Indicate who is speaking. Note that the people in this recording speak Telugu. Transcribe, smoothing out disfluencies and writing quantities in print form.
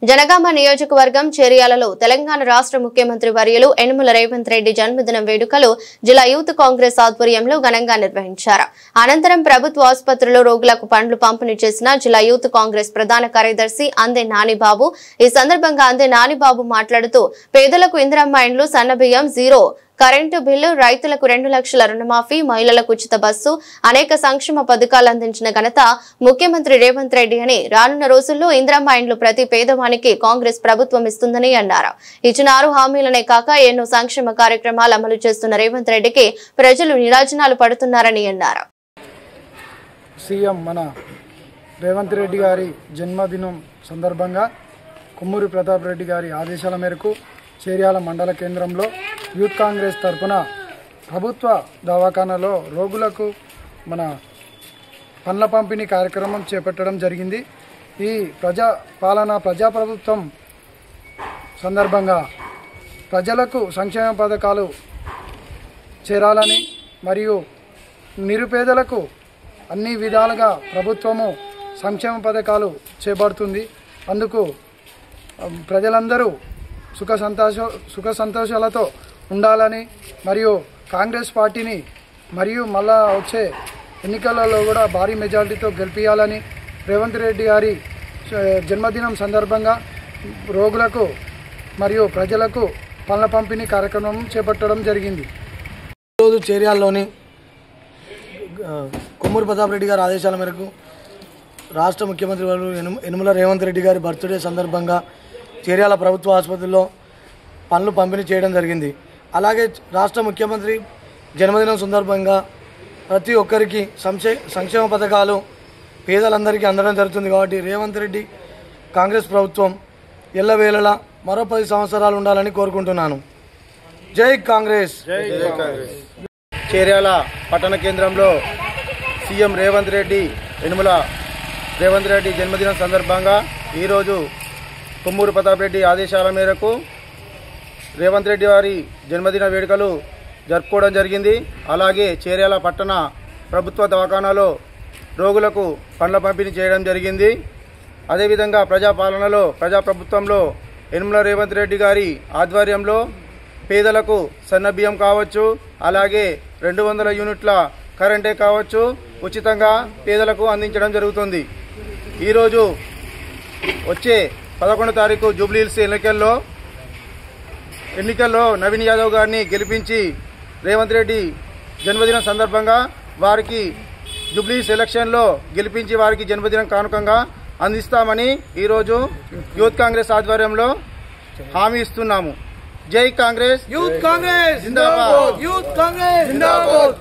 Speaker 1: జనగామ నియోజకవర్గం చేర్యాలలో తెలంగాణ రాష్ట్ర ముఖ్యమంత్రి వర్యులు యనమల రేవంత్ రెడ్డి జన్మదినం వేడుకలు జిల్లా యూత్ కాంగ్రెస్ ఆధ్వర్యంలో ఘనంగా నిర్వహించారు. అనంతరం ప్రభుత్వ ఆసుపత్రిలో రోగులకు పండ్లు పంపిణీ చేసిన జిల్లా యూత్ కాంగ్రెస్ ప్రధాన కార్యదర్శి అందే నానిబాబు. ఈ సందర్భంగా అందే నానిబాబు మాట్లాడుతూ పేదలకు ఇందిరమ్మ ఇండ్లు, సన్నబియ్యం, జీరో కరెంటు బిల్లు, రైతులకు 2 లక్షల రుణమాఫీ, మహిళలకు ఉచిత బస్సు, అనేక సంక్షేమ పథకాలు అందించిన ఘనత ముఖ్యమంత్రి రేవంత్ రెడ్డి అని, రానున్న రోజుల్లో ఇందిరమ్మ ఇండ్లు ప్రతి పేదవానికి కాంగ్రెస్ ప్రభుత్వం ఇస్తుందని అన్నారు. ఇచ్చిన 6 హామీలనే కాక ఎన్నో సంక్షేమ కార్యక్రమాలు అమలు చేస్తున్న రేవంత్ రెడ్డికి ప్రజలు నీరాజనాలు పడుతున్నారని అన్నారు.
Speaker 2: సీఎం మన రేవంత్ రెడ్డి గారి జన్మదినం సందర్భంగా కొమ్మూరి ప్రతాప్ రెడ్డి గారి ఆదేశాల మేరకు చేర్యాల మండల కేంద్రంలో యూత్ కాంగ్రెస్ తరఫున ప్రభుత్వ దవాఖానాలో రోగులకు మన పండ్ల పంపిణీ కార్యక్రమం చేపట్టడం జరిగింది. ఈ ప్రజాప్రభుత్వం సందర్భంగా ప్రజలకు సంక్షేమ పథకాలు చేరాలని మరియు నిరుపేదలకు అన్ని విధాలుగా ప్రభుత్వము సంక్షేమ పథకాలు చేపడుతుంది. అందుకు ప్రజలందరూ సుఖ సంతోషాలతో ఉండాలని మరియు కాంగ్రెస్ పార్టీని మరియు మళ్ళా వచ్చే ఎన్నికలలో కూడా భారీ మెజారిటీతో గెలిపించాలని రేవంత్ రెడ్డి గారి జన్మదినం సందర్భంగా రోగులకు మరియు ప్రజలకు పండ్ల పంపిణీ కార్యక్రమం చేపట్టడం జరిగింది.
Speaker 3: ఈరోజు చేర్యాలలోని కొమ్మూరి ప్రతాప్ రెడ్డి గారి ఆదేశాల మేరకు రాష్ట్ర ముఖ్యమంత్రి యనమల రేవంత్ రెడ్డి గారి బర్త్డే సందర్భంగా చేర్యాల ప్రభుత్వ ఆసుపత్రిలో పనులు పంపిణీ చేయడం జరిగింది. అలాగే రాష్ట్ర ముఖ్యమంత్రి జన్మదినం సందర్భంగా ప్రతి ఒక్కరికి సంక్షేమ పథకాలు పేదలందరికీ అందడం జరుగుతుంది. కాబట్టి రేవంత్ రెడ్డి కాంగ్రెస్ ప్రభుత్వం ఎల్లవేళలా మరో 10 సంవత్సరాలు ఉండాలని కోరుకుంటున్నాను. జై కాంగ్రెస్.
Speaker 4: చేర్యాల పట్టణ కేంద్రంలో సీఎం రేవంత్ రెడ్డి యనమల రేవంత్ రెడ్డి జన్మదినం సందర్భంగా ఈరోజు కొమ్మూరి ప్రతాప్ రెడ్డి ఆదేశాల మేరకు రేవంత్ రెడ్డి వారి జన్మదిన వేడుకలు జరుపుకోవడం జరిగింది. అలాగే చేర్యాల పట్టణ ప్రభుత్వ దవాఖానాలో రోగులకు పండ్ల పంపిణీ చేయడం జరిగింది. అదేవిధంగా ప్రజాప్రభుత్వంలో యనమల రేవంత్ రెడ్డి గారి ఆధ్వర్యంలో పేదలకు సన్నబియ్యం కావచ్చు, అలాగే 200 యూనిట్ల కరెంటే కావచ్చు ఉచితంగా పేదలకు అందించడం జరుగుతుంది. ఈరోజు వచ్చే 11వ తారీఖు జూబ్లీహిల్స్ ఎన్నికల్లో నవీన్ యాదవ్ గారిని గెలిపించి రేవంత్ రెడ్డి జన్మదినం సందర్భంగా వారికి జూబ్లీహిల్స్ ఎలక్షన్లో గెలిపించి వారికి జన్మదినం కానుకంగా అందిస్తామని ఈరోజు యూత్ కాంగ్రెస్ ఆధ్వర్యంలో హామీ ఇస్తున్నాము. జై కాంగ్రెస్.
Speaker 3: యూత్ కాంగ్రెస్
Speaker 4: జిందాబాద్.
Speaker 3: యూత్ కాంగ్రెస్ జిందాబాద్.